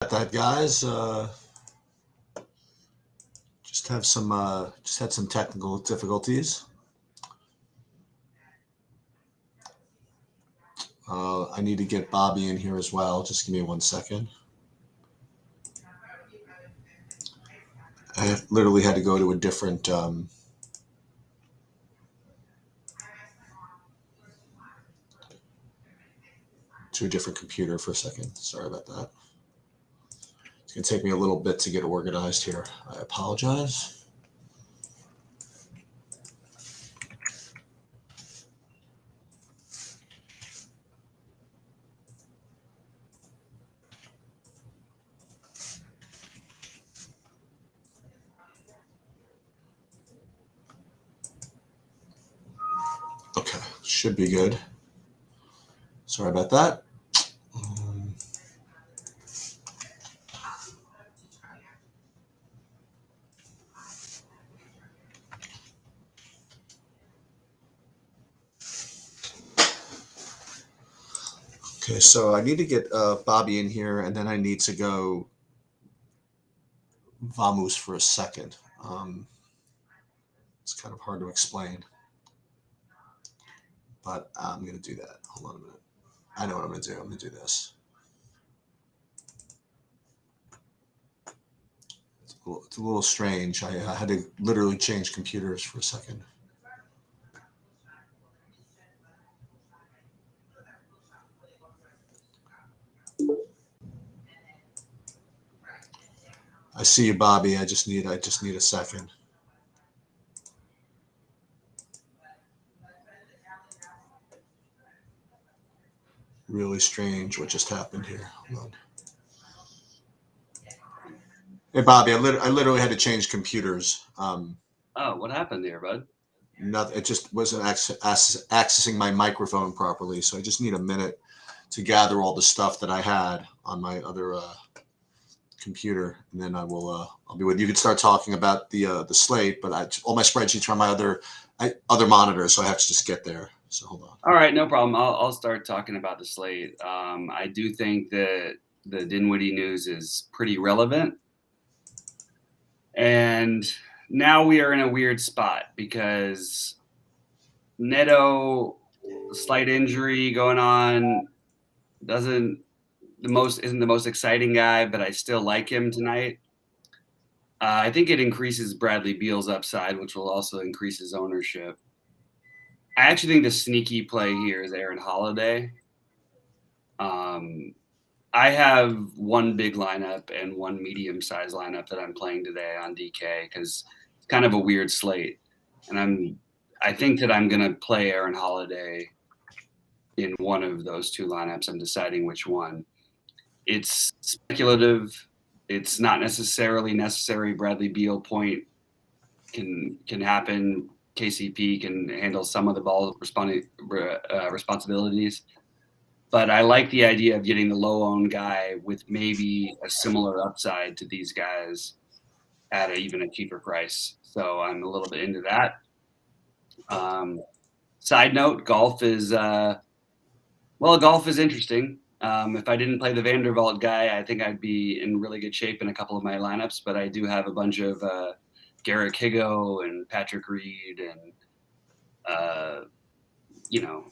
That guys, just had some technical difficulties. I need to get Bobby in here as well. Just give me 1 second. I literally had to go to a different to a different computer for a second. Sorry about that. It's going to take me a little bit to get organized here. I apologize. Okay, should be good. Sorry about that. Okay, so I need to get Bobby in here, and then I need to go Vamos for a second. It's kind of hard to explain, but I'm going to do that. Hold on a minute. I know what I'm going to do. I'm going to do this. It's a little strange. I had to literally change computers for a second. I see you, Bobby. I just need a second. Really strange what just happened here. Hold on. Hey, Bobby, I literally had to change computers. Oh, what happened there, bud? Nothing. It just wasn't accessing my microphone properly, so I just need a minute to gather all the stuff that I had on my other computer, and then I'll be with you. You can start talking about the slate, but all my spreadsheets are on my other monitor, so I have to just get there. So hold on. All right, no problem. I'll start talking about the slate. I do think that the Dinwiddie news is pretty relevant, and now we are in a weird spot because Neto, slight injury going on, isn't the most exciting guy, but I still like him tonight. I think it increases Bradley Beal's upside, which will also increase his ownership. I actually think the sneaky play here is Aaron Holiday. I have one big lineup and one medium-sized lineup that I'm playing today on DK because it's kind of a weird slate, and I think that I'm going to play Aaron Holiday in one of those two lineups. I'm deciding which one. It's speculative. It's not necessarily necessary. Bradley Beal point can happen. KCP can handle some of the ball responsibilities. But I like the idea of getting the low-owned guy with maybe a similar upside to these guys at even a cheaper price. So I'm a little bit into that. Side note, golf is interesting. If I didn't play the Vanderbilt guy, I think I'd be in really good shape in a couple of my lineups. But I do have a bunch of Garrick Higo and Patrick Reed and a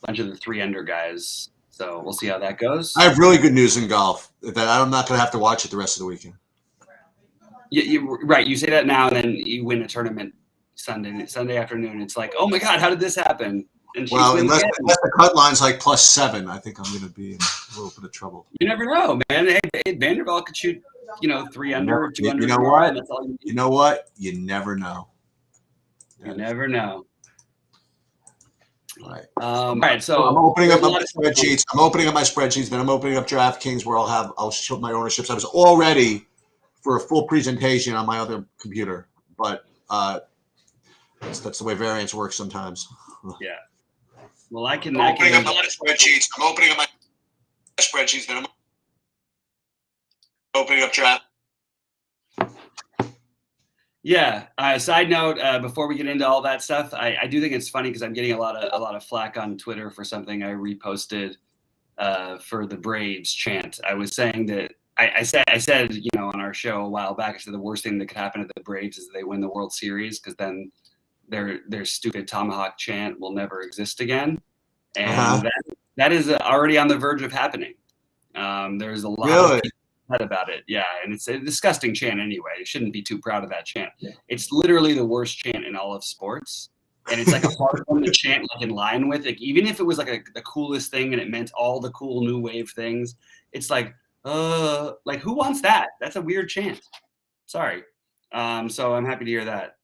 bunch of the 3-under guys. So we'll see how that goes. I have really good news in golf that I'm not going to have to watch it the rest of the weekend. Right. You say that now, and then you win a tournament Sunday afternoon. It's like, oh my God, how did this happen? And unless the cut line's like +7, I think I'm going to be in a little bit of trouble. You never know, man. Hey, Vanderbilt could shoot, 3-under, 2-under. You know what? That's all you know what? You never know. You never know. All right. So I'm opening up my spreadsheets. Then I'm opening up DraftKings where I'll show my ownerships. I was all ready for a full presentation on my other computer, but that's the way variance works sometimes. Yeah. Well, I'm opening up my spreadsheets. Then I'm opening up draft. Yeah. Side note, before we get into all that stuff, I do think it's funny because I'm getting a lot of flack on Twitter for something I reposted for the Braves chant. I was saying that I said, on our show a while back, I said the worst thing that could happen to the Braves is they win the World Series, because then their stupid tomahawk chant will never exist again, and that is already on the verge of happening. There's a lot of people upset about it, yeah, and it's a disgusting chant anyway. You shouldn't be too proud of that chant. It's literally the worst chant in all of sports, and it's like a hard one to chant like in line with. Like, even if it was like the coolest thing and it meant all the cool new wave things, it's like who wants that? That's a weird chant. Sorry. So I'm happy to hear that.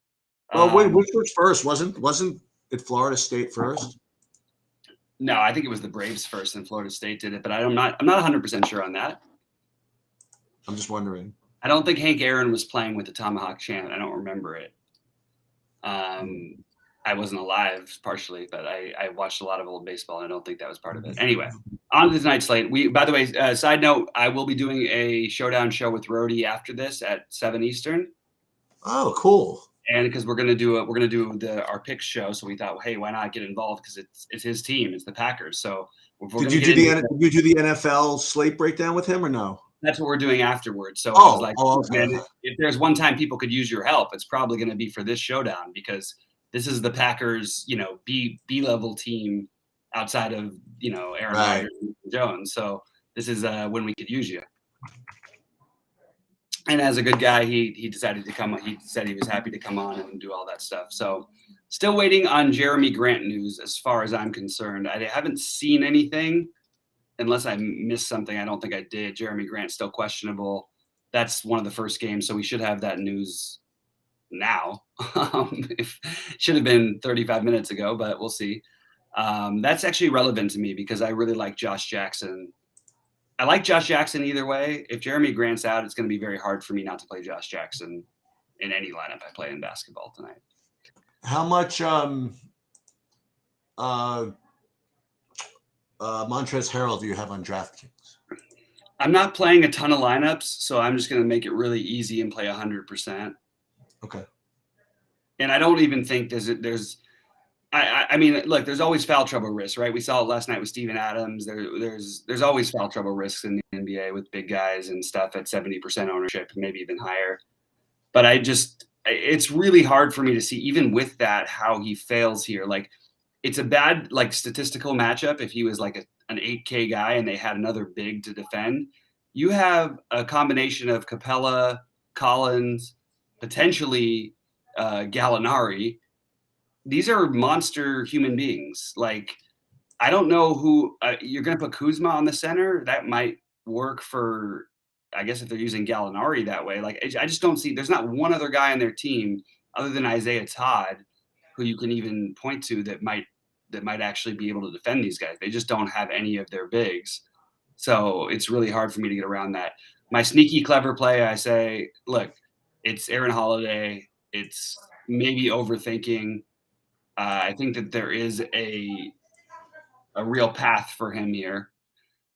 Well, which was first? Wasn't it Florida State first? No, I think it was the Braves first, and Florida State did it, but I'm not 100% sure on that. I'm just wondering. I don't think Hank Aaron was playing with the tomahawk chant. I don't remember it. I wasn't alive partially, but I watched a lot of old baseball, and I don't think that was part of it. Anyway, on to tonight's slate. By the way, side note, I will be doing a showdown show with Rhodey after this at 7 Eastern. Oh, cool. And because we're gonna do our picks show, so we thought, hey, why not get involved? Because it's his team, it's the Packers. So did you do the NFL slate breakdown with him or no? That's what we're doing afterwards. So I was like, okay. Man, if there's one time people could use your help, it's probably going to be for this showdown, because this is the Packers, B level team outside of Aaron Rodgers and Jones. So this is when we could use you. And as a good guy, he decided to come. He said he was happy to come on and do all that stuff. So still waiting on Jeremy Grant news as far as I'm concerned. I haven't seen anything, unless I missed something. I don't think I did. Jeremy Grant still questionable. That's one of the first games, so we should have that news now. Should have been 35 minutes ago, but we'll see. That's actually relevant to me because I really like Josh Jackson. I like Josh Jackson either way. If Jeremy Grant's out, it's going to be very hard for me not to play Josh Jackson in any lineup I play in basketball tonight. How much Montrezl Harrell do you have on DraftKings? I'm not playing a ton of lineups, so I'm just going to make it really easy and play 100%. Okay. And I don't even think I mean, look, there's always foul trouble risks, right? We saw it last night with Steven Adams. There's always foul trouble risks in the NBA with big guys and stuff at 70% ownership, maybe even higher. But it's really hard for me to see, even with that, how he fails here. Like, it's a bad statistical matchup if he was like an 8K guy and they had another big to defend. You have a combination of Capella, Collins, potentially Gallinari. These are monster human beings. Like, I don't know who you're going to put Kuzma on the center. That might work for, I guess, if they're using Gallinari that way. Like, I just don't see. There's not one other guy on their team other than Isaiah Todd who you can even point to that might actually be able to defend these guys. They just don't have any of their bigs. So it's really hard for me to get around that. My sneaky clever play, I say, look, it's Aaron Holiday. It's maybe overthinking. I think that there is a real path for him here,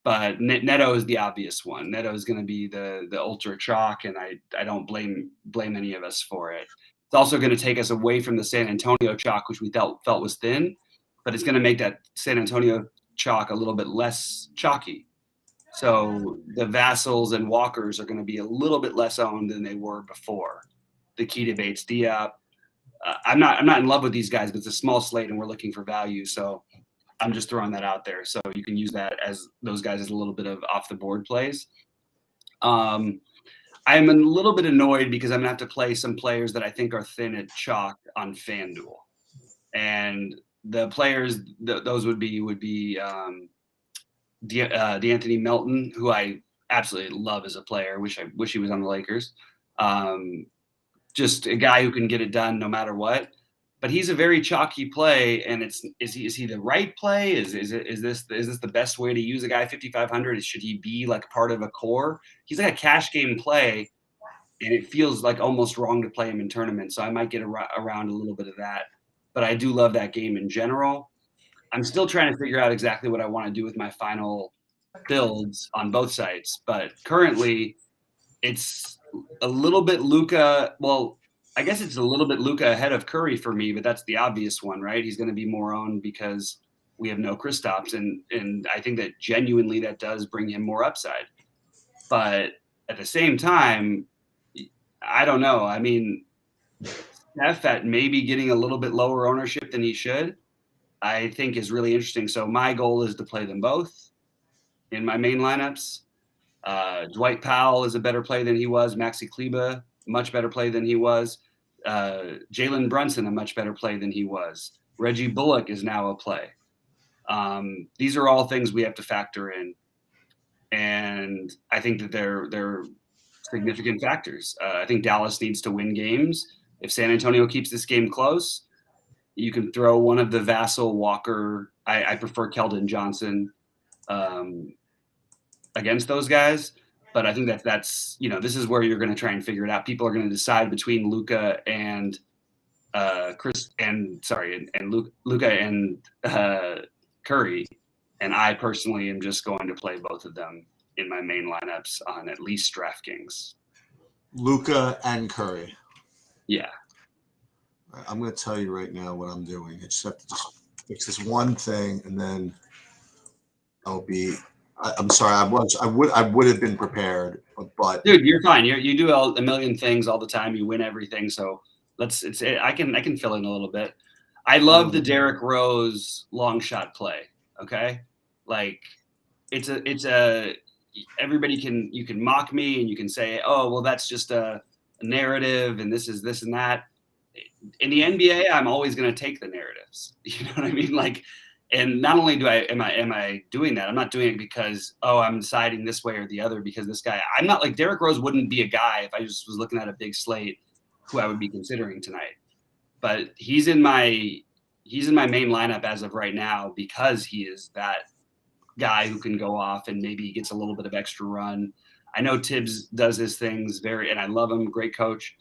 but Neto is the obvious one. Neto is going to be the ultra chalk, and I don't blame any of us for it. It's also going to take us away from the San Antonio chalk, which we felt was thin, but it's going to make that San Antonio chalk a little bit less chalky. So the Vassals and Walkers are going to be a little bit less owned than they were before. The Keita Bates Diop. I'm not in love with these guys, but it's a small slate and we're looking for value. So I'm just throwing that out there. So you can use that as those guys as a little bit of off the board plays. I'm a little bit annoyed because I'm gonna have to play some players that I think are thin at chalk on FanDuel. And the players, those would be D'Anthony Milton, who I absolutely love as a player. Wish he was on the Lakers. Just a guy who can get it done no matter what. But he's a very chalky play, and is he the right play? Is this the best way to use a guy 5,500? Should he be like part of a core? He's like a cash game play, and it feels like almost wrong to play him in tournaments. So I might get around a little bit of that. But I do love that game in general. I'm still trying to figure out exactly what I want to do with my final builds on both sites. But currently, it's a little bit Luka. Well, I guess it's a little bit Luka ahead of Curry for me, but that's the obvious one, right? He's going to be more owned because we have no Kristaps, and I think that genuinely that does bring him more upside. But at the same time, I don't know. I mean, Steph at maybe getting a little bit lower ownership than he should, I think is really interesting. So my goal is to play them both in my main lineups. Dwight Powell is a better play than he was. Maxi Kleber, much better play than he was. Jalen Brunson, a much better play than he was. Reggie Bullock is now a play. These are all things we have to factor in, and I think that they're significant factors. I think Dallas needs to win games. If San Antonio keeps this game close, you can throw one of the Vassell, Walker. I prefer Kelden Johnson against those guys, but I think that's this is where you're going to try and figure it out. People are going to decide between Luka and Luka and Curry, and I personally am just going to play both of them in my main lineups on at least DraftKings. Luka and Curry. Yeah. I'm going to tell you right now what I'm doing. I just have to fix this one thing, and then I'll be. I'm sorry. I would have been prepared, but dude, you're fine. You do a million things all the time. You win everything, so I can fill in a little bit. I love the Derrick Rose long shot play. Okay, like it's a everybody you can mock me and you can say, oh well, that's just a narrative and this is this and that. In the NBA, I'm always going to take the narratives. You know what I mean? Like, and not only am I doing that, I'm not doing it because, oh, I'm siding this way or the other because this guy, I'm not like Derrick Rose wouldn't be a guy if I just was looking at a big slate who I would be considering tonight. But he's in my main lineup as of right now because he is that guy who can go off and maybe gets a little bit of extra run. I know Tibbs does his things and I love him, great coach.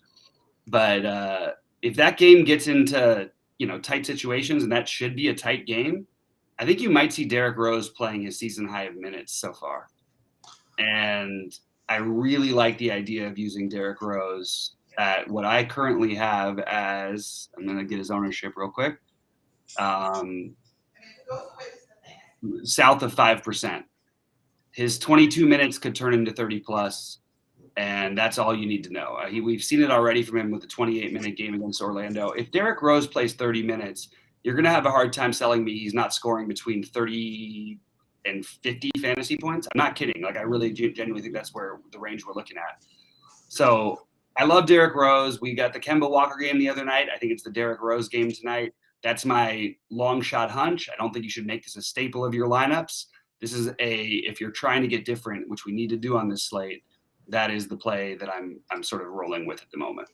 But if that game gets into tight situations, and that should be a tight game, I think you might see Derrick Rose playing his season high of minutes so far. And I really like the idea of using Derrick Rose at what I currently have as, I'm going to get his ownership real quick, south of 5%. His 22 minutes could turn into 30 plus. And that's all you need to know. We've seen it already from him with the 28-minute game against Orlando. If Derrick Rose plays 30 minutes, you're going to have a hard time selling me he's not scoring between 30 and 50 fantasy points. I'm not kidding. Like, I really genuinely think that's where the range we're looking at. So I love Derrick Rose. We got the Kemba Walker game the other night. I think it's the Derrick Rose game tonight. That's my long shot hunch. I don't think you should make this a staple of your lineups. This is if you're trying to get different, which we need to do on this slate, that is the play that I'm sort of rolling with at the moment.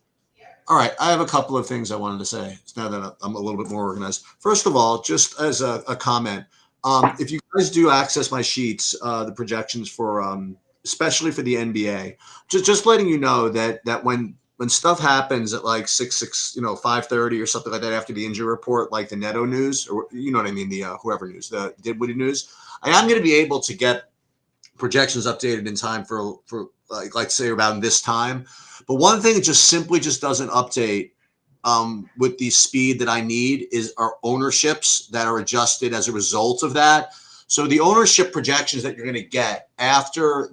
All right. I have a couple of things I wanted to say now that I'm a little bit more organized. First of all, just as a comment, if you guys do access my sheets, the projections for especially for the NBA, just letting you know that when stuff happens at like 5:30 or something like that after the injury report, like the Neto news, or you know what I mean, the whoever news, the Dinwiddie news, I am going to be able to get projections updated in time for like say around this time. But one thing that just simply doesn't update with the speed that I need is our ownerships that are adjusted as a result of that. So the ownership projections that you're going to get after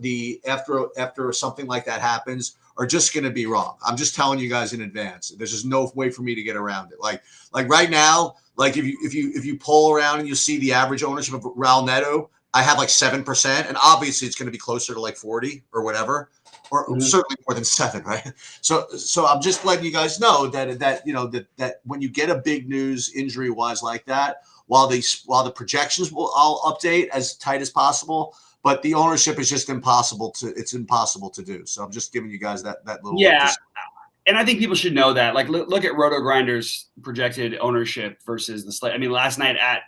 something like that happens are just going to be wrong. I'm just telling you guys in advance. There's just no way for me to get around it. Like right now, like if you poll around and you see the average ownership of Raul Neto, I have like 7%, and obviously it's going to be closer to like 40 or whatever, or certainly more than 7, right? So I'm just letting you guys know that when you get a big news injury wise like that, while the projections I'll update as tight as possible, but the ownership is just impossible to do. So I'm just giving you guys that little And I think people should know that. Like, look at Roto Grinders projected ownership versus the slate. I mean, last night at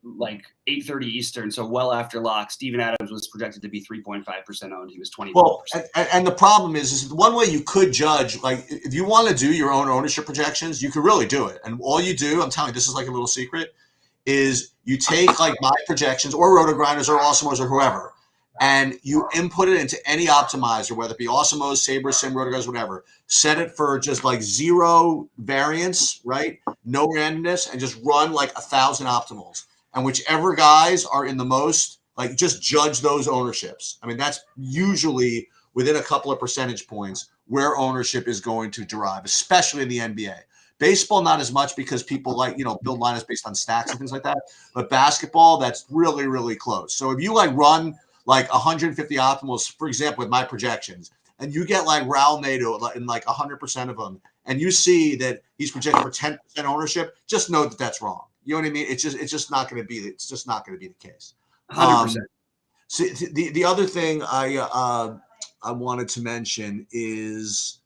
like 8:30 Eastern, so well after lock, Steven Adams was projected to be 3.5% owned. He was 24%. Well, and the problem is one way you could judge, like if you want to do your own ownership projections, you could really do it. And all you do, I'm telling you, this is like a little secret, is you take like my projections or Roto Grinders or Awesomos or whoever, and you input it into any optimizer, whether it be Awesomos, Sabre, Sim, Roto Grinders, whatever. Set it for just like 0 variance, right? No randomness, and just run like 1,000 optimals. And whichever guys are in the most, like just judge those ownerships. I mean, that's usually within a couple of percentage points where ownership is going to derive, especially in the NBA. Baseball, not as much because people build lineups based on stacks and things like that. But basketball, that's really, really close. So if you run 150 optimals, for example, with my projections, and you get Raul Nato in 100% of them, and you see that he's projected for 10% ownership, just know that that's wrong. You know what I mean? It's just not going to be. It's just not going to be the case. 100%. So the other thing I wanted to mention is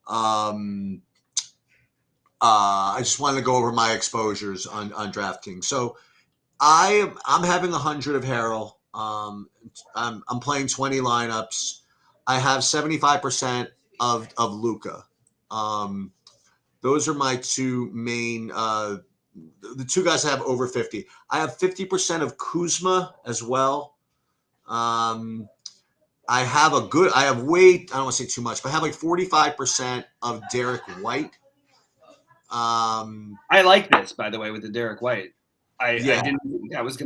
I just wanted to go over my exposures on DraftKings. So I'm having 100 of Harrell. I'm playing 20 lineups. I have 75% of Luka. Those are my two main. The two guys I have over 50. I have 50% of Kuzma as well. I have I don't want to say too much, but I have 45% of Derek White. I like this, by the way, with the Derek White. I didn't think that was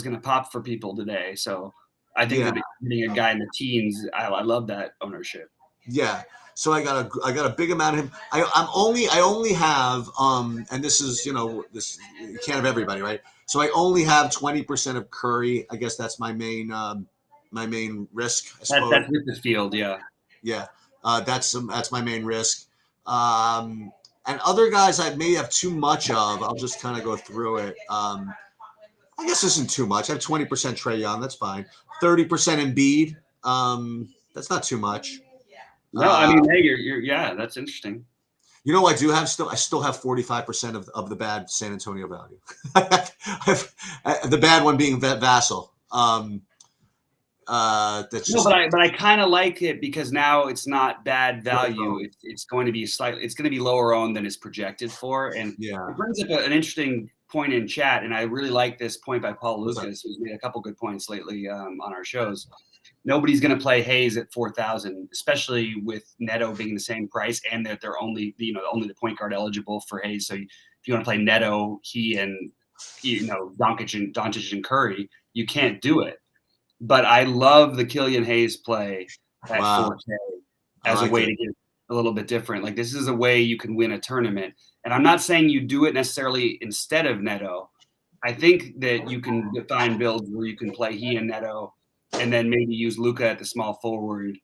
gonna pop for people today. So I think that getting a guy in the teens, I love that ownership. Yeah. So I got a big amount of him. I only have and this is this, you can't have everybody, right? So I only have 20% of Curry. I guess that's my main risk. I suppose. That's with the field, yeah. Yeah, that's my main risk. And other guys I may have too much of. I'll just kind of go through it. I guess this isn't too much. I have 20% Trae Young. That's fine. 30% Embiid. That's not too much. No, I mean, hey, you're that's interesting. I do have I still have 45% of the bad San Antonio value. The bad one being Vassell. That's just, but I kind of like it because now it's not bad value. It's going to be it's going to be lower owned than it's projected for, and it brings up an interesting point in chat. And I really like this point by Paul Lucas, who's made a couple good points lately on our shows. Nobody's going to play Hayes at 4,000, especially with Neto being the same price, and that they're only the point guard eligible for Hayes. So if you want to play Neto, he and Doncic and Curry, you can't do it. But I love the Killian Hayes play at 4K as a way to get a little bit different. This is a way you can win a tournament. And I'm not saying you do it necessarily instead of Neto. I think that you can define builds where you can play he and Neto and then maybe use Luka at the small forward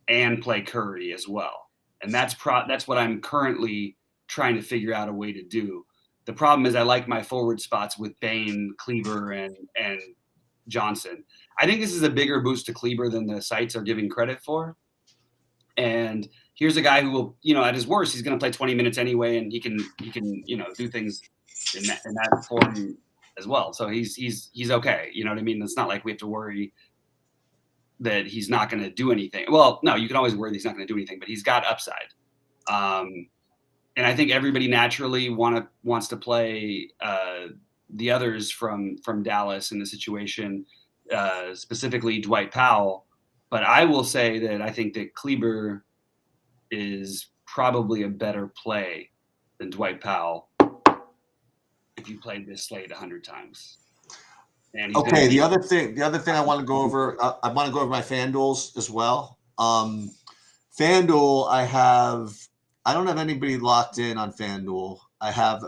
and play Curry as well. And that's what I'm currently trying to figure out a way to do. The problem is I like my forward spots with Bane, Kleber, and Johnson. I think this is a bigger boost to Kleber than the sites are giving credit for. And here's a guy who will, at his worst, he's going to play 20 minutes anyway, and he can do things in that form as well. So he's okay. You know what I mean? It's not like we have to worry that he's not going to do anything. Well, no, you can always worry that he's not going to do anything, but he's got upside. And I think everybody naturally wants to play the others from Dallas in the situation, specifically Dwight Powell. But I will say that I think that Kleber is probably a better play than Dwight Powell if you played this slate 100 times. Okay, the other thing I want to go over, I want to go over my FanDuels as well. FanDuel, I don't have anybody locked in on FanDuel.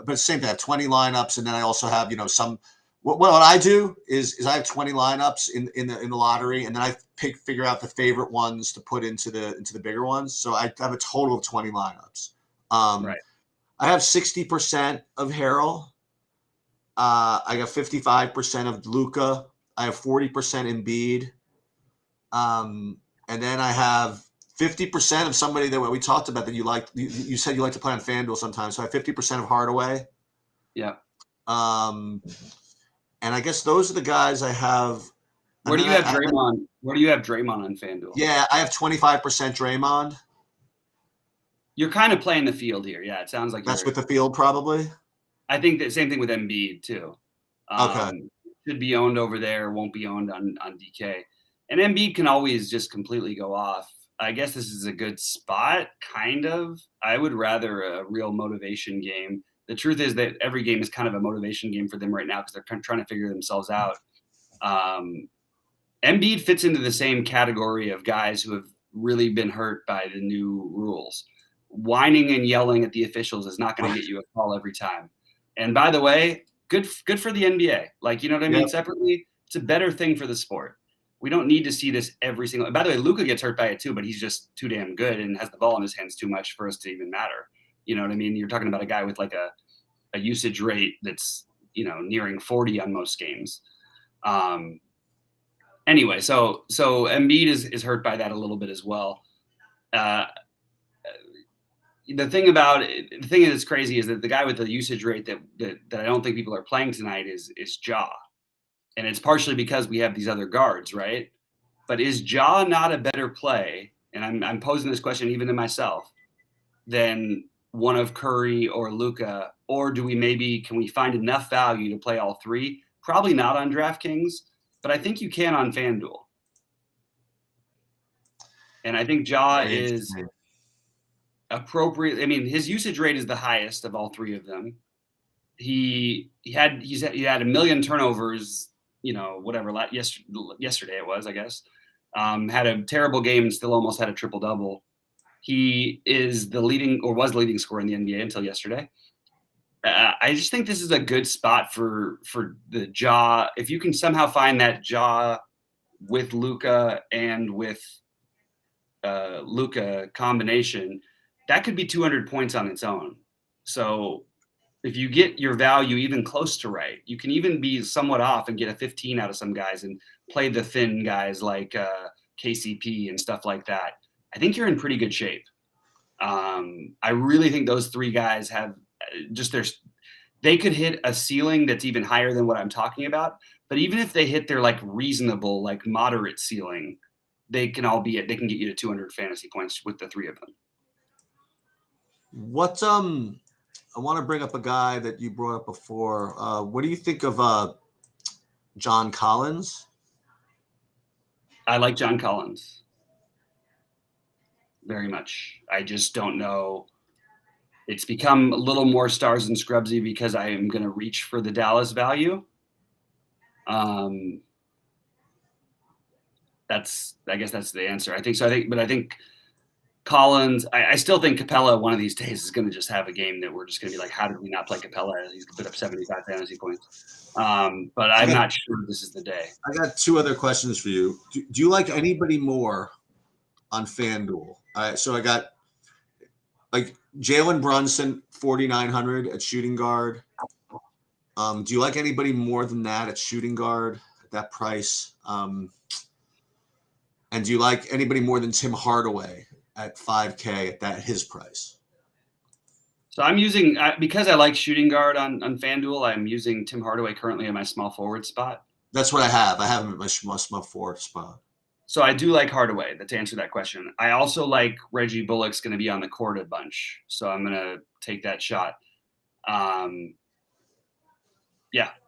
But same thing. I have 20 lineups, and then I also have some. What I do is I have 20 lineups in the lottery, and then I figure out the favorite ones to put into the bigger ones. So I have a total of 20 lineups. Right. I have 60% of Harrell. I got 55% of Luka. I have 40% Embiid. And then I have 50% of somebody that we talked about that you like. You said you like to play on FanDuel sometimes. So I have 50% of Hardaway. Yeah. And I guess those are the guys I have. Where do you have Draymond? Where do you have Draymond on FanDuel? Yeah, I have 25% Draymond. You're kind of playing the field here. Yeah, it sounds like that's with the field probably. I think the same thing with Embiid too. Okay. Should be owned over there, won't be owned on DK. And Embiid can always just completely go off. I guess this is a good spot, kind of. I would rather a real motivation game. The truth is that every game is kind of a motivation game for them right now because they're trying to figure themselves out. Embiid fits into the same category of guys who have really been hurt by the new rules. Whining and yelling at the officials is not going to get you a call every time. And by the way, good for the NBA. Like, you know what I mean? Yep. Separately, it's a better thing for the sport. We don't need to see this every single. By the way, Luka gets hurt by it too, but he's just too damn good and has the ball in his hands too much for us to even matter. You know what I mean? You're talking about a guy with like a usage rate that's, you know, nearing 40 on most games. Anyway, so Embiid is hurt by that a little bit as well. The thing that's crazy is that the guy with the usage rate that I don't think people are playing tonight is Ja. And it's partially because we have these other guards, right? But is Ja not a better play? And I'm posing this question even to myself, than one of Curry or Luka, or can we find enough value to play all three? Probably not on DraftKings, but I think you can on FanDuel. And I think Ja is appropriate. I mean, his usage rate is the highest of all three of them. He had a million turnovers, you know, whatever, yesterday it was, I guess. Had a terrible game and still almost had a triple-double. He is was the leading scorer in the NBA until yesterday. I just think this is a good spot for the Ja. If you can somehow find that Ja with Luka and with Luka combination, that could be 200 points on its own. So if you get your value even close to right, you can even be somewhat off and get a 15 out of some guys and play the thin guys like KCP and stuff like that. I think you're in pretty good shape. I really think those three guys have they could hit a ceiling that's even higher than what I'm talking about. But even if they hit their like reasonable, like moderate ceiling, they can get you to 200 fantasy points with the three of them. I want to bring up a guy that you brought up before. What do you think of John Collins? I like John Collins very much. I just don't know. It's become a little more stars and scrubsy because I am going to reach for the Dallas value. I guess that's the answer. I think so. I think Collins, I still think Capella one of these days is going to just have a game that we're just going to be like, how did we not play Capella? He's going to put up 75 fantasy points. But I'm not sure this is the day. I got two other questions for you. Do you like anybody more on FanDuel? All right, so I got like Jalen Brunson, 4,900 at shooting guard. Do you like anybody more than that at shooting guard at that price? And do you like anybody more than Tim Hardaway at 5K at his price? So I'm using, because I like shooting guard on FanDuel, I'm using Tim Hardaway currently in my small forward spot. That's what I have. I have him at my small forward spot. So I do like Hardaway, to answer that question. I also like Reggie Bullock's going to be on the court a bunch, so I'm going to take that shot. Yeah,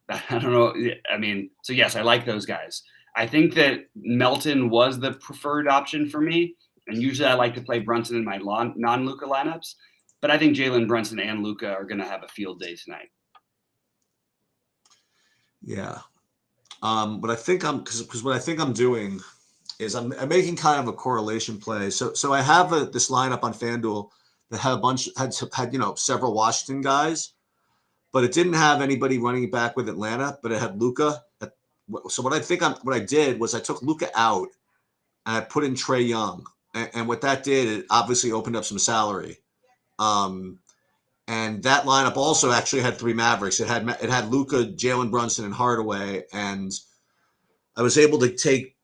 I don't know. I mean, so yes, I like those guys. I think that Milton was the preferred option for me, and usually I like to play Brunson in my non-Luka lineups, but I think Jalen Brunson and Luka are going to have a field day tonight. Yeah. But I think because what I think I'm doing is I'm making kind of a correlation play. So I have this lineup on FanDuel that had several Washington guys, but it didn't have anybody running back with Atlanta, but it had Luka. So what I did was I took Luka out and I put in Trae Young, and what that did, it obviously opened up some salary. And that lineup also actually had three Mavericks. It had Luka, Jalen Brunson, and Hardaway, and I was able to take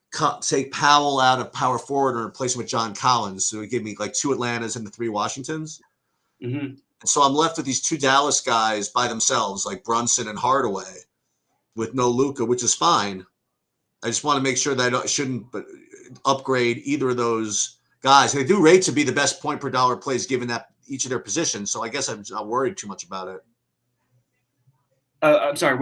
Powell out of power forward and replace him with John Collins. So it gave me like two Atlantas and the three Washingtons. Mm-hmm. And so I'm left with these two Dallas guys by themselves, like Brunson and Hardaway, with no Luka, which is fine. I just want to make sure that I shouldn't upgrade either of those guys. They do rate to be the best point per dollar plays given that each of their positions. So I guess I'm not worried too much about it. I'm sorry,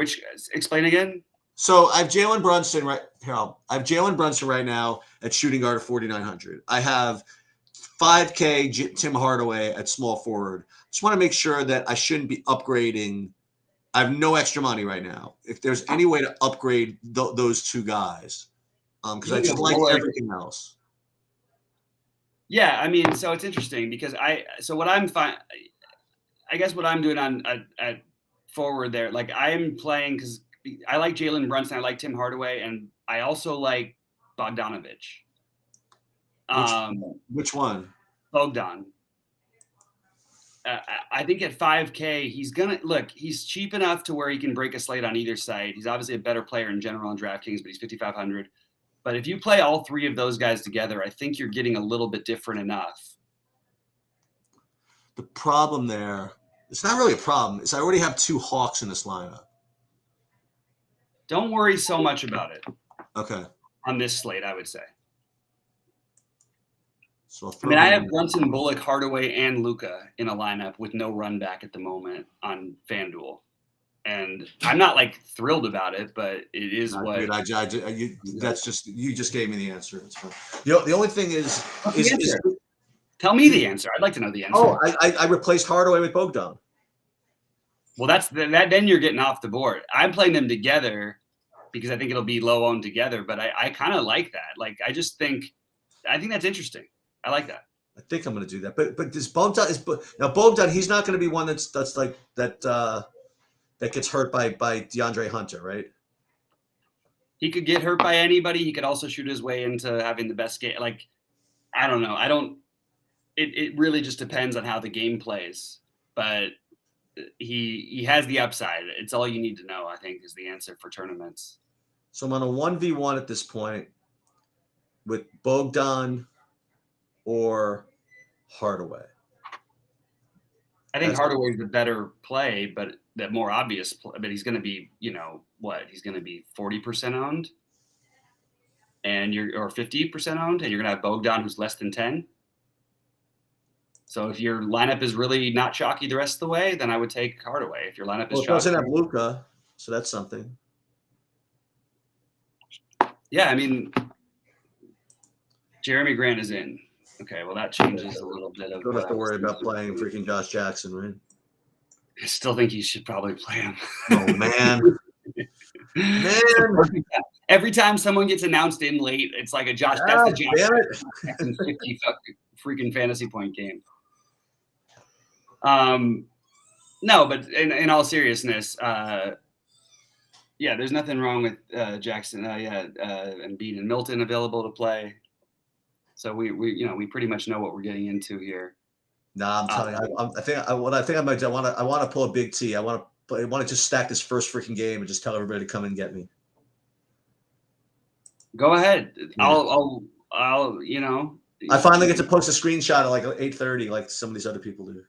explain again? So I have Jalen Brunson right here. I have Jalen Brunson right now at shooting guard at 4,900. I have 5K Tim Hardaway at small forward. Just want to make sure that I shouldn't be upgrading. I have no extra money right now. If there's any way to upgrade those two guys, because I just like everything else. Yeah, I mean, so it's interesting because what I'm fine. I guess what I'm doing at forward there, like I'm playing because I like Jalen Brunson, I like Tim Hardaway, and I also like Bogdanovich. Which Um, which one? Bogdan. I think at 5K, he's gonna look. He's cheap enough to where he can break a slate on either side. He's obviously a better player in general on DraftKings, but he's 5,500. But if you play all three of those guys together, I think you're getting a little bit different enough. The problem there, it's not really a problem. Is I already have 2 Hawks in this lineup. Don't worry so much about it. Okay. On this slate, I would say. So I mean, I have Brunson, Bullock, Hardaway, and Luka in a lineup with no run back at the moment on FanDuel. And I'm not like thrilled about it, but it is what. That's just you just gave me the answer. It's fine. The only thing is tell me the answer. I'd like to know the answer. Oh, I replaced Hardaway with Bogdan. Well, that's that. Then you're getting off the board. I'm playing them together because I think it'll be low owned together. But I kind of like that. Like I think that's interesting. I like that. I think I'm going to do that. But this Bogdan now Bogdan. He's not going to be one that's like that. That gets hurt by DeAndre Hunter, right? He could get hurt by anybody. He could also shoot his way into having the best game. Like, I don't know. It really just depends on how the game plays. But he has the upside. It's all you need to know, I think, is the answer for tournaments. So I'm on a 1v1 at this point with Bogdan or Hardaway. I think Hardaway is the better play, but the more obvious play. But he's going to be, he's going to be 40% owned, or 50% owned, and you're going to have Bogdan who's less than 10. So if your lineup is really not chalky the rest of the way, then I would take Hardaway. If your lineup is chalky, it doesn't have Luka, so that's something. Yeah, I mean, Jeremy Grant is in. Okay, well that changes a little bit of. Don't have to worry about playing freaking Josh Jackson, right? I still think you should probably play him. Oh man, man! Every time someone gets announced in late, it's like a Josh. That's the Josh Jackson 50 freaking fantasy point game. No, but in all seriousness, there's nothing wrong with Jackson. Embiid and Milton available to play. So we pretty much know what we're getting into here. Nah, I'm telling you, I think I might do. I want to pull a big T. I want to just stack this first freaking game and just tell everybody to come and get me. Go ahead. Yeah. I'll. I finally get to post a screenshot at like 8:30, like some of these other people do.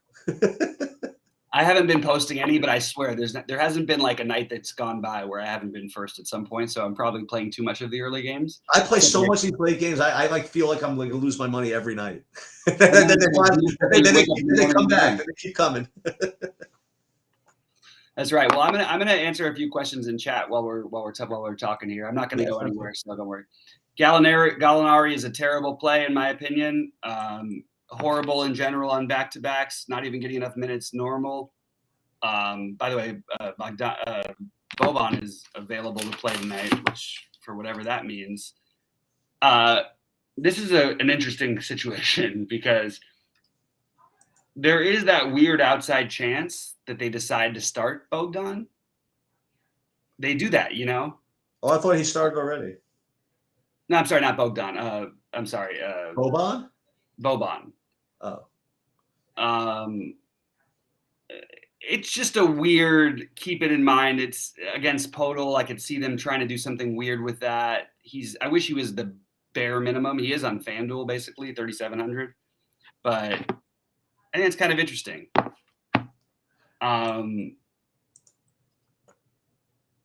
I haven't been posting any, but I swear there hasn't been like a night that's gone by where I haven't been first at some point. So I'm probably playing too much of the early games. I play so much of these late games. I like feel like I'm going to lose my money every night. then they come back. They keep coming. That's right. Well, I'm gonna answer a few questions in chat while we're talking here. I'm not going to go anywhere, so don't worry. Gallinari is a terrible play in my opinion. Horrible in general on back-to-backs, not even getting enough minutes normal. By the way, Boban is available to play tonight, which for whatever that means. This is an interesting situation because there is that weird outside chance that they decide to start Bogdan. They do that, Oh, I thought he started already. No, I'm sorry, not Bogdan. I'm sorry. Boban? Boban. Oh. It's just a weird, keep it in mind. It's against Podol. I could see them trying to do something weird with that. I wish he was the bare minimum. He is on FanDuel, basically, 3,700. But I think it's kind of interesting.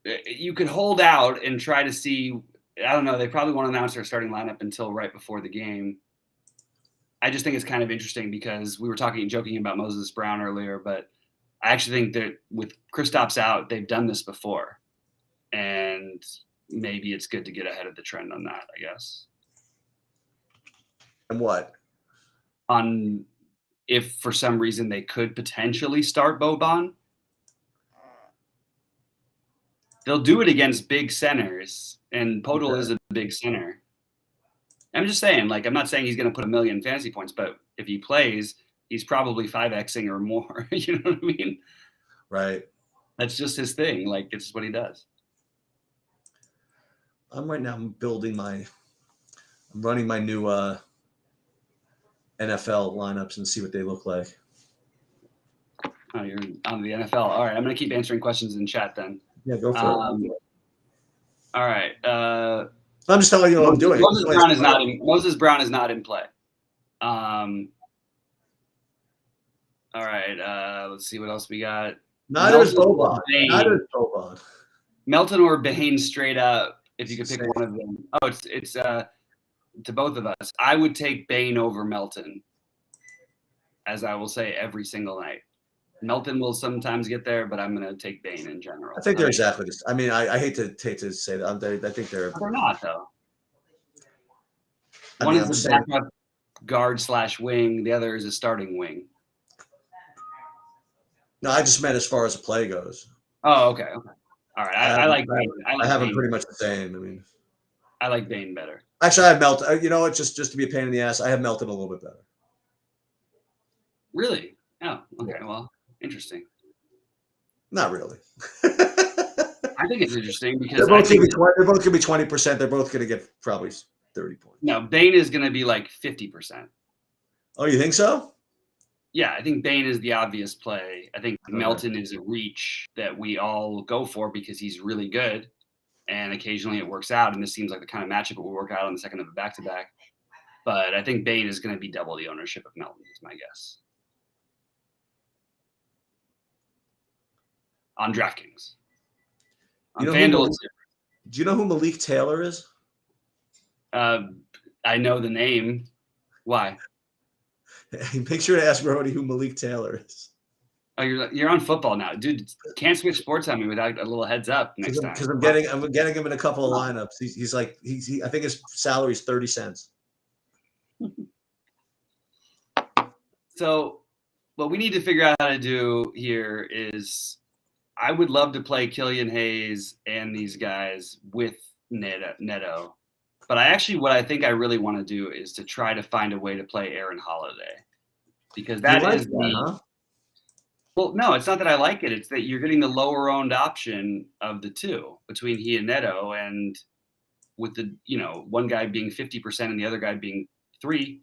You could hold out and try to see. I don't know. They probably won't announce their starting lineup until right before the game. I just think it's kind of interesting because we were joking about Moses Brown earlier, but I actually think that with Kristaps out, they've done this before. And maybe it's good to get ahead of the trend on that, I guess. And what? On if for some reason they could potentially start Boban. They'll do it against big centers, and Podol is a big center. I'm just saying, like, I'm not saying he's going to put 1,000,000 fantasy points, but if he plays, he's probably 5Xing or more. You know what I mean? Right. That's just his thing. Like, it's what he does. I'm running my new NFL lineups and see what they look like. Oh, you're on the NFL. All right, I'm going to keep answering questions in chat then. Yeah, go for it. All right. I'm just telling you what I'm doing. Moses Brown is not in play. All right. Let's see what else we got. Neither is Boban. Milton or Bain straight up. If you could pick one of them. Oh, it's to both of us. I would take Bain over Milton, as I will say every single night. Milton will sometimes get there, but I'm going to take Bain in general. I think they're exactly this. I mean, I hate to say that. I think they're. They're not though. One is a backup guard/wing. The other is a starting wing. No, I just meant as far as the play goes. Oh, okay. All right. I like Bain. I have them pretty much the same. I mean, I like Bain better. Actually, I have Melton. You know what? Just to be a pain in the ass, I have Melton a little bit better. Really? Oh, okay. Well, interesting. Not really. I think it's interesting because they're both going to be 20%. They're both going to get probably 30 points. No, Bain is going to be like 50%. Oh, you think so? Yeah, I think Bain is the obvious play. I think Milton is a reach that we all go for because he's really good, and occasionally it works out. And this seems like the kind of matchup that will work out on the second of a back-to-back. But I think Bain is going to be double the ownership of Milton, is my guess. On DraftKings. On FanDuel, do you know who Malik Taylor is? I know the name. Why? Make sure to ask Brody who Malik Taylor is. Oh, you're on football now, dude. Can't switch sports on me without a little heads up next time. Because I'm getting him in a couple of lineups. He's I think his salary is 30 cents. So, what we need to figure out how to do here is, I would love to play Killian Hayes and these guys with Neto. But what I think I really want to do is to try to find a way to play Aaron Holiday, because well, no, it's not that I like it. It's that you're getting the lower owned option of the two between he and Neto, and with the, one guy being 50% and the other guy being 3%,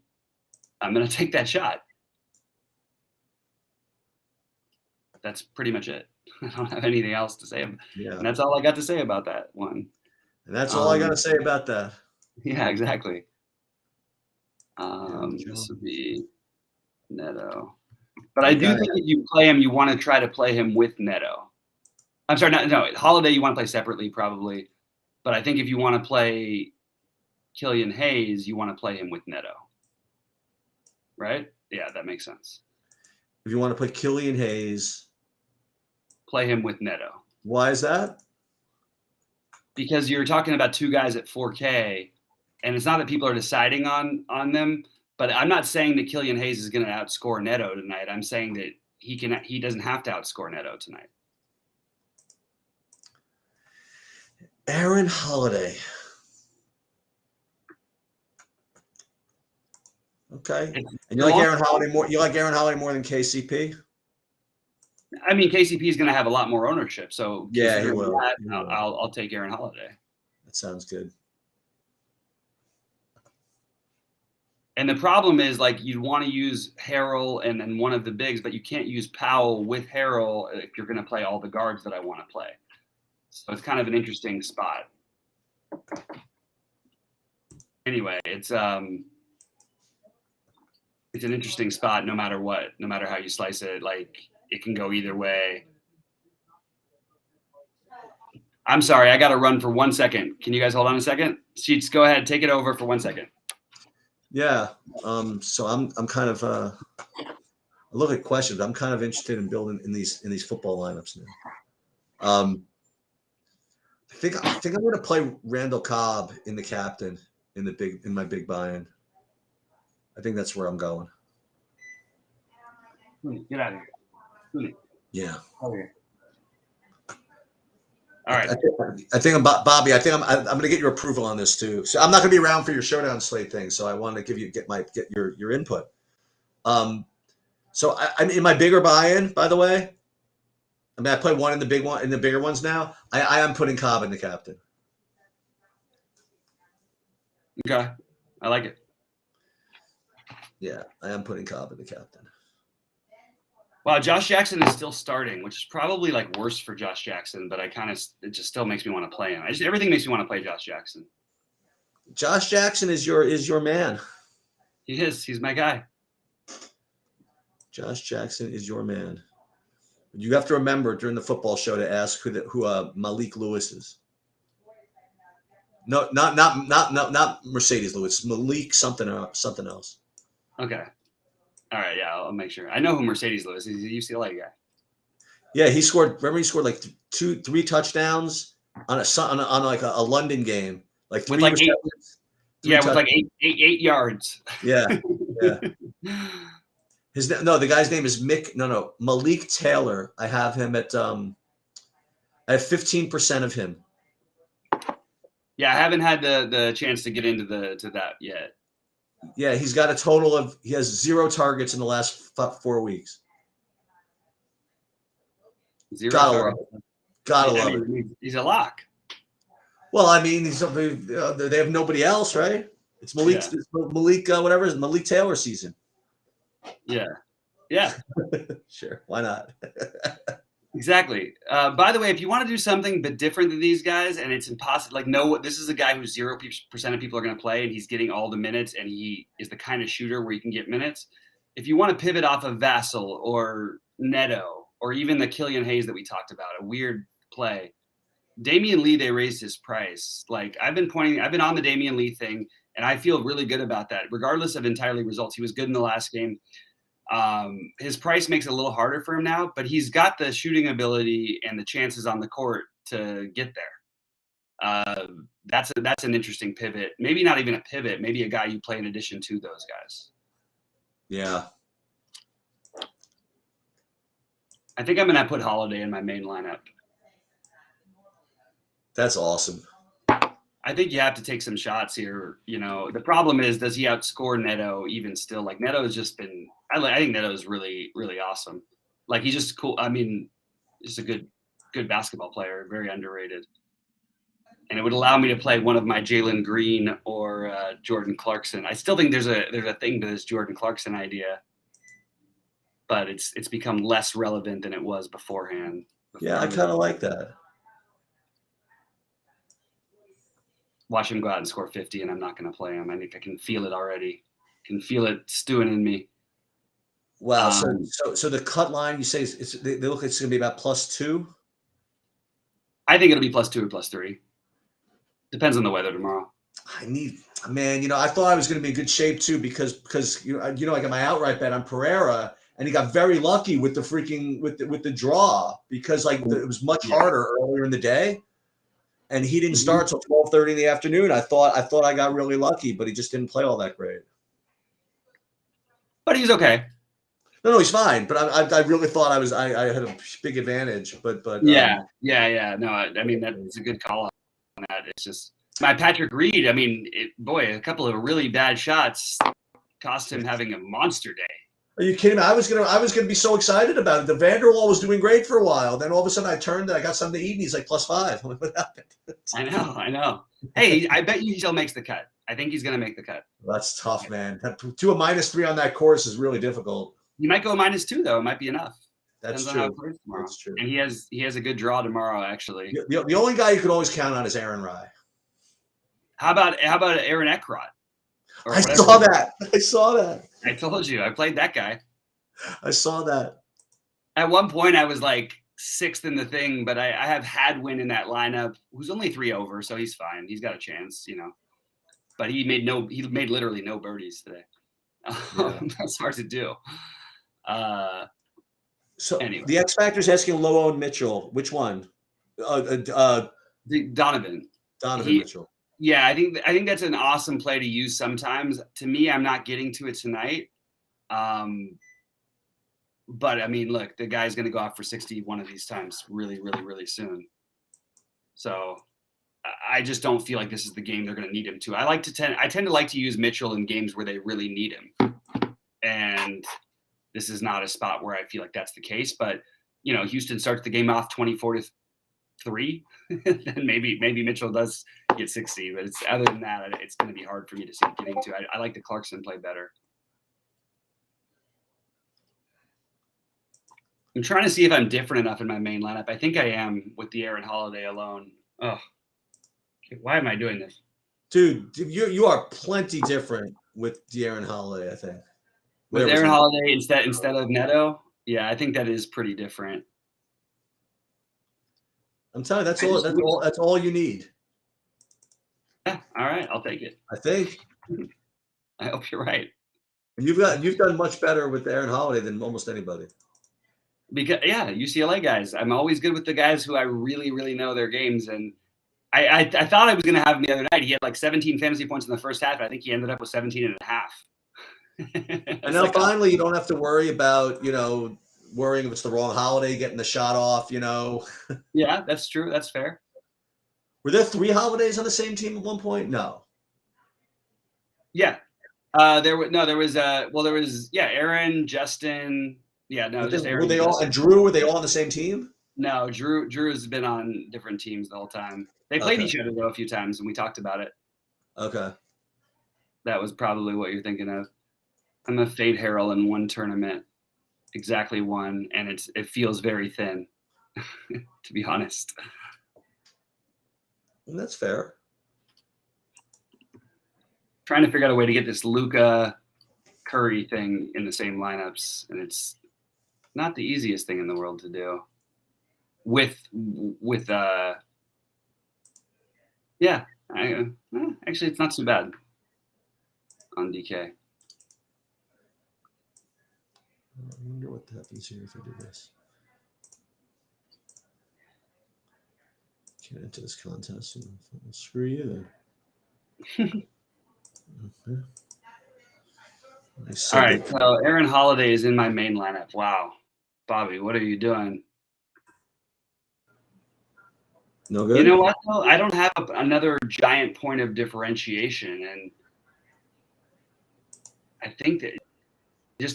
I'm going to take that shot. That's pretty much it. I don't have anything else to say. Yeah. And that's all I got to say about that one. And that's all I got to say about that. Yeah, exactly. This would be Neto. But I do think if you play him, you want to try to play him with Neto. I'm sorry, no, Holiday you want to play separately probably. But I think if you want to play Killian Hayes, you want to play him with Neto. Right? Yeah, that makes sense. If you want to play Killian Hayes, play him with Neto. Why is that? Because you're talking about two guys at 4K, and it's not that people are deciding on them, but I'm not saying that Killian Hayes is going to outscore Neto tonight. I'm saying that he doesn't have to outscore Neto tonight. Aaron Holiday. Okay. And you like Aaron Holiday more? You like Aaron Holiday more than KCP? I mean, KCP is going to have a lot more ownership, so yeah, he will. I'll take Aaron Holiday. That sounds good. And the problem is, like, you'd want to use Harrell and then one of the bigs, but you can't use Powell with Harrell if you're going to play all the guards that I want to play. So it's kind of an interesting spot. Anyway, it's an interesting spot no matter what, no matter how you slice it. Like, it can go either way. I'm sorry, I got to run for 1 second. Can you guys hold on a second? Sheets, go ahead, take it over for 1 second. Yeah. So I'm kind of I look at questions. I'm kind of interested in building in these football lineups now. I think I'm going to play Randall Cobb in the captain in my big buy-in. I think that's where I'm going. Get out of here. Yeah. Over here. All right. I think Bobby. I think I'm going to get your approval on this too. So I'm not going to be around for your showdown slate thing. So I want to get your input. So I'm in my bigger buy-in. By the way, I mean I play one in the bigger ones now. I am putting Cobb in the captain. Okay, I like it. Yeah, I am putting Cobb in the captain. Wow, Josh Jackson is still starting, which is probably like worse for Josh Jackson, but it just still makes me want to play him. Everything makes me want to play Josh Jackson. Josh Jackson is your man. He is. He's my guy. Josh Jackson is your man. You have to remember during the football show to ask who Malik Lewis is. No, not Mercedes Lewis. Malik something else. Okay. All right. Yeah, I'll make sure. I know who Mercedes Lewis is. He's a UCLA guy. Yeah, he scored. Remember, he scored like 3 touchdowns on like a London game, like 3 with like 8. Yeah, with like 8 yards. Yeah, yeah. The guy's name is Malik Taylor. I have him at I have 15% of him. Yeah, I haven't had the chance to get into that yet. Yeah, he has 0 targets in the last 4 weeks. 0 Gotta love it. He's a lock. Well, I mean, they have nobody else, right? It's Malik. Yeah. It's Malik, whatever it is, Malik Taylor season. Yeah. Yeah. Sure. Why not? Exactly. By the way, if you want to do something but different than these guys, and it's impossible, like, no, this is a guy who 0% of people are going to play, and he's getting all the minutes, and he is the kind of shooter where you can get minutes. If you want to pivot off of Vassell or Neto or even the Killian Hayes that we talked about, a weird play, Damien Lee, they raised his price. Like, I've been on the Damien Lee thing, and I feel really good about that. Regardless of entirely results, he was good in the last game. His price makes it a little harder for him now, but he's got the shooting ability and the chances on the court to get there. That's an interesting pivot. Maybe not even a pivot, maybe a guy you play in addition to those guys. Yeah. I think I'm going to put Holiday in my main lineup. That's awesome. I think you have to take some shots here. You know, the problem is, does he outscore Neto even still? Like, Neto has just been – I think Neto is really, really awesome. Like, he's just cool. I mean, just a good basketball player, very underrated. And it would allow me to play one of my Jalen Green or Jordan Clarkson. I still think there's a thing to this Jordan Clarkson idea, but it's become less relevant than it was beforehand. Yeah, I kind of like that. Watch him go out and score 50, and I'm not going to play him. I think I can feel it already. Can feel it stewing in me. Wow. So the cut line, you say they look like it's going to be about +2? I think it'll be +2 or +3. Depends on the weather tomorrow. I thought I was going to be in good shape too because I got my outright bet on Pereira, and he got very lucky with the freaking with the draw because it was much harder earlier in the day. And he didn't start till 12:30 in the afternoon. I thought I got really lucky, but he just didn't play all that great. But he's okay. No, he's fine. But I really thought I had a big advantage. But yeah. No, I mean, that's a good call on that. It's just my Patrick Reed. I mean, a couple of really bad shots cost him having a monster day. Are you kidding me? I was gonna be so excited about it. The Vanderwall was doing great for a while. Then all of a sudden I turned and I got something to eat and he's like +5. I'm like, what happened? I know. Hey, I bet you he still makes the cut. I think he's gonna make the cut. That's tough, man. To a -3 on that course is really difficult. He might go -2 though. It might be enough. That's true. That's true. And he has a good draw tomorrow, actually. The only guy you could always count on is Aaron Rye. How about Aaron Eckrott? I saw that. I told you. I played that guy. I saw that. At one point, I was like 6th in the thing, but I have Hadwin in that lineup, who's only 3 over, so he's fine. He's got a chance, But he made literally no birdies today. Yeah. That's hard to do. So anyway. The X Factor's asking low-owned Mitchell. Which one? Donovan. Mitchell. Yeah, I think that's an awesome play to use sometimes. To me, I'm not getting to it tonight. But I mean, look, the guy's going to go out for 60 one of these times really, really, really soon. So I just don't feel like this is the game they're going to need him to. I tend to like to use Mitchell in games where they really need him, and this is not a spot where I feel like that's the case. But Houston starts the game off 24-3, then maybe Mitchell does get 60. But other than that, it's going to be hard for me to see getting to. I like the Clarkson play better. I'm trying to see if I'm different enough in my main lineup. I think I am with the Aaron Holiday alone. Oh, okay, why am I doing this? Dude, you are plenty different with De'Aaron Holiday, I think. With Aaron Holiday instead of Neto? Yeah, I think that is pretty different. I'm telling you, that's all you need. Yeah, all right, I'll take it. I think. I hope you're right. You've done much better with Aaron Holiday than almost anybody. Because UCLA guys. I'm always good with the guys who I really, really know their games. And I thought I was going to have him the other night. He had like 17 fantasy points in the first half. I think he ended up with 17 and a half. And now finally you don't have to worry about, worrying if it's the wrong Holiday getting the shot off, Yeah, that's true. That's fair. Were there 3 Holidays on the same team at one point? No. Yeah. There was Aaron, Justin. Yeah, no, just Aaron. Were they all, and Drew, were they all on the same team? No, Drew has been on different teams the whole time. They played each other though a few times, and we talked about it. Okay. That was probably what you're thinking of. I'm a Fade Harrell in one tournament, exactly one, and it feels very thin, to be honest. That's fair. Trying to figure out a way to get this Luka Curry thing in the same lineups, and it's not the easiest thing in the world to do. Actually, it's not too bad on DK. I wonder what happens here if I do this. Can't enter this contest. Screw you then. Okay. All right, so Aaron Holiday is in my main lineup. Wow. Bobby, what are you doing? No good? You know what, though? I don't have another giant point of differentiation, and I think that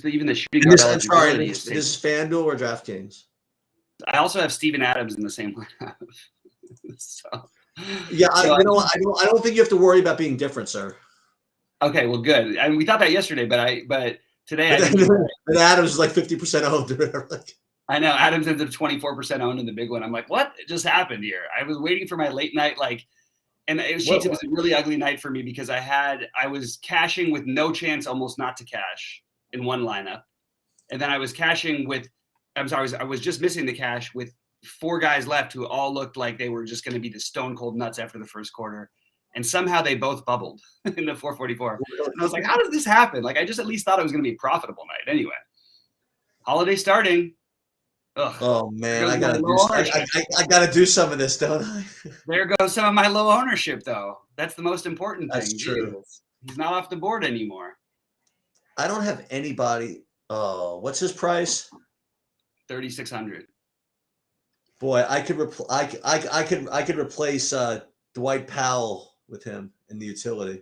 even the shooting guard eligibility is this FanDuel or DraftKings? I also have Steven Adams in the same lineup. I don't think you have to worry about being different, sir. Okay, well, good. I mean, we thought that yesterday, but today but Adams is like 50% owned or whatever. I know Adams ends up 24% owned in the big one. I'm like, what just happened here? I was waiting for my late night, and it was a really ugly night for me because I was cashing with no chance almost not to cash in one lineup, and then I was cashing with, I was just missing the cash with 4 guys left who all looked like they were just going to be the stone cold nuts after the first quarter. And somehow they both bubbled in the 444. And I was like, how does this happen? I just at least thought it was going to be a profitable night. Anyway, Holiday starting. Ugh. Oh, man, I gotta do some of this, don't I? There goes some of my low ownership, though. That's the most important thing. That's true. He's not off the board anymore. I don't have anybody. Oh, what's his price? 3,600. Boy, I could replace Dwight Powell with him in the utility.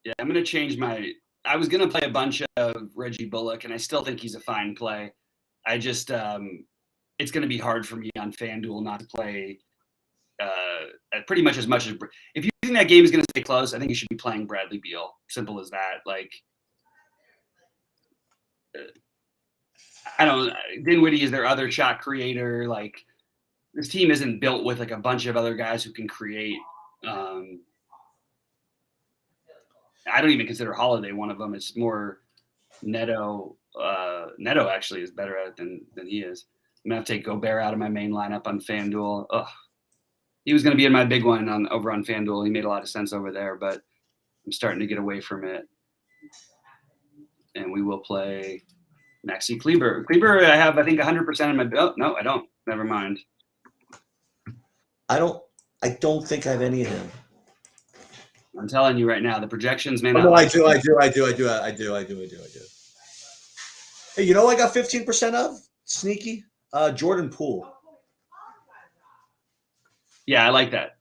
Yeah, I'm going to change I was going to play a bunch of Reggie Bullock, and I still think he's a fine play. I just, it's going to be hard for me on FanDuel not to play pretty much as much as, if you think that game is going to stay close, I think you should be playing Bradley Beal. Simple as that. Dinwiddie is their other shot creator. This team isn't built with a bunch of other guys who can create. I don't even consider Holiday one of them. It's more Neto. Neto actually is better at it than he is. I'm gonna have to take Gobert out of my main lineup on FanDuel. Ugh. He was gonna be in my big one over on FanDuel. He made a lot of sense over there, but I'm starting to get away from it. And we will play Maxi Kleber. Kleber, I have, I think, 100% in my. Oh no, I don't. Never mind. I don't think I have any of him. I'm telling you right now, the projections may not. No, I do. Hey, you know I got 15% of? Sneaky. Jordan Poole. Yeah, I like that.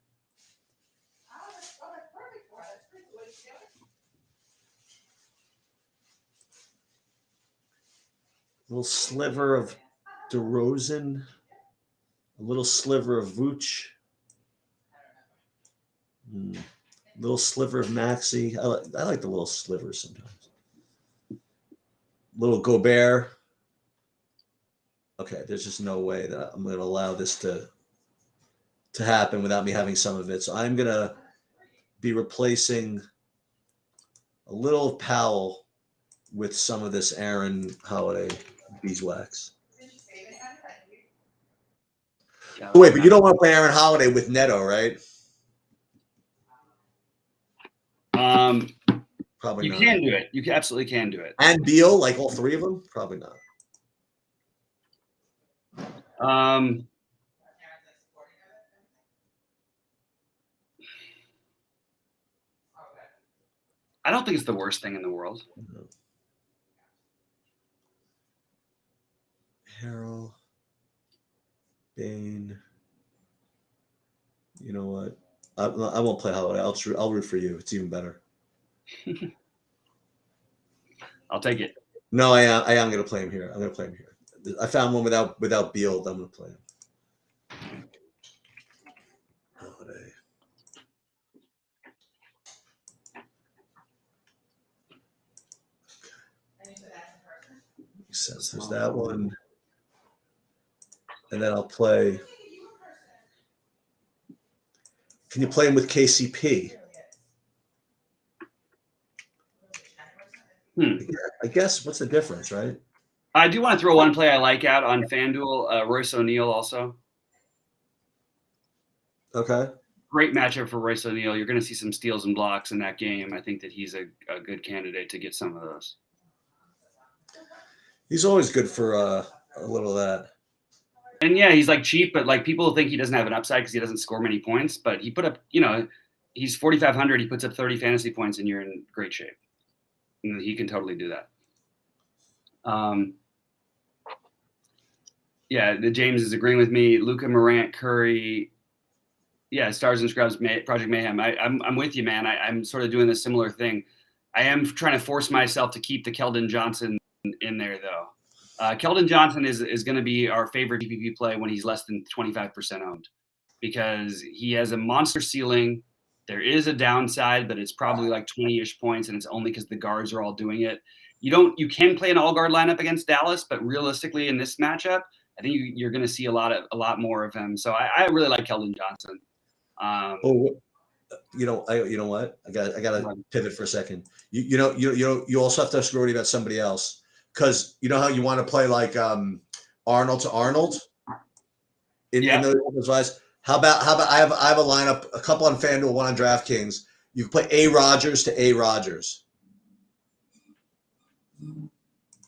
A little sliver of DeRozan, a little sliver of Vooch, little sliver of Maxey. I like the little slivers sometimes. Little Gobert. Okay, there's just no way that I'm going to allow this to happen without me having some of it. So I'm going to be replacing a little of Powell with some of this Aaron Holiday beeswax. Oh, wait, but you don't want to play Aaron Holiday with Neto, right? Probably not. You can do it. You absolutely can do it. And Beal, like all three of them? Probably not. I don't think it's the worst thing in the world. No. Harrell, Bane. You know what? I won't play Holiday. I'll root for you. It's even better. I'll take it. No, I am going to play him here. I'm going to play him here. I found one without Beal. I'm going to play him. Holiday. Makes sense. There's that one. And then I'll play. Can you play him with KCP? I guess what's the difference, right? I do want to throw one play I like out on FanDuel. Royce O'Neill also. Okay. Great matchup for Royce O'Neill. You're going to see some steals and blocks in that game. I think that he's a good candidate to get some of those. He's always good for a little of that. And yeah, he's like cheap, but like people think he doesn't have an upside because he doesn't score many points. But he put up, he's 4,500. He puts up 30 fantasy points, and you're in great shape. And he can totally do that. Yeah, the James is agreeing with me. Luka, Morant, Curry. Yeah, Stars and Scrubs, Project Mayhem. I'm with you, man. I'm sort of doing a similar thing. I am trying to force myself to keep the Kelden Johnson in there, though. Kelden Johnson is going to be our favorite DPP play when he's less than 25% owned because he has a monster ceiling. There is a downside, but it's probably like 20-ish points, and it's only because the guards are all doing it. You can play an all-guard lineup against Dallas, but realistically in this matchup, I think you're going to see a lot more of him. So I really like Kelden Johnson. You know what? I got to pivot for a second. You also have to ask Brody about somebody else because you know how you want to play like Arnold to Arnold in those guys. How about I have a lineup, a couple on FanDuel, one on DraftKings. You can play A. Rogers to A. Rogers.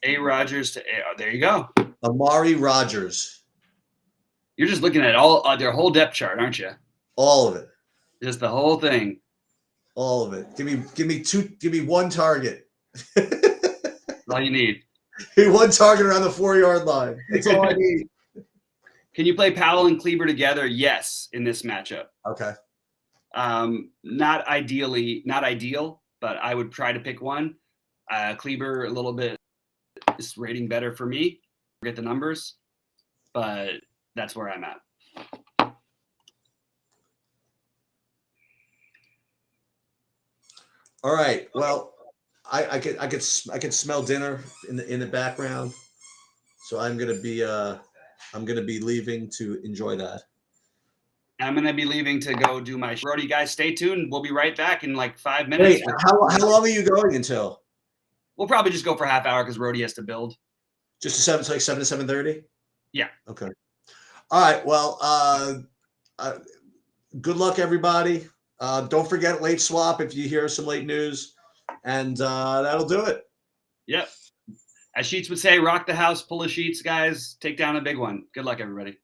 A. Rogers to A. Oh, there you go. Amari Rogers. You're just looking at all their whole depth chart, aren't you? All of it. Just the whole thing. All of it. Give me one target. That's all you need. One target around the 4-yard line. That's all I need. Can you play Powell and Kleber together? Yes, in this matchup. Okay. Not ideal, but I would try to pick one. Kleber a little bit is rating better for me. Forget the numbers, but that's where I'm at. All right. Well, I could smell dinner in the background, so I'm gonna be leaving to enjoy that. I'm gonna be leaving to go do my show. You guys stay tuned. We'll be right back in like 5 minutes. Wait, how long are you going until? We'll probably just go for half hour because Rody has to build. Just to 7 to 7:30. Yeah. Okay. All right. Well, good luck, everybody. Don't forget late swap if you hear some late news, and that'll do it. Yep. As Sheets would say, rock the house, pull the sheets, guys. Take down a big one. Good luck, everybody.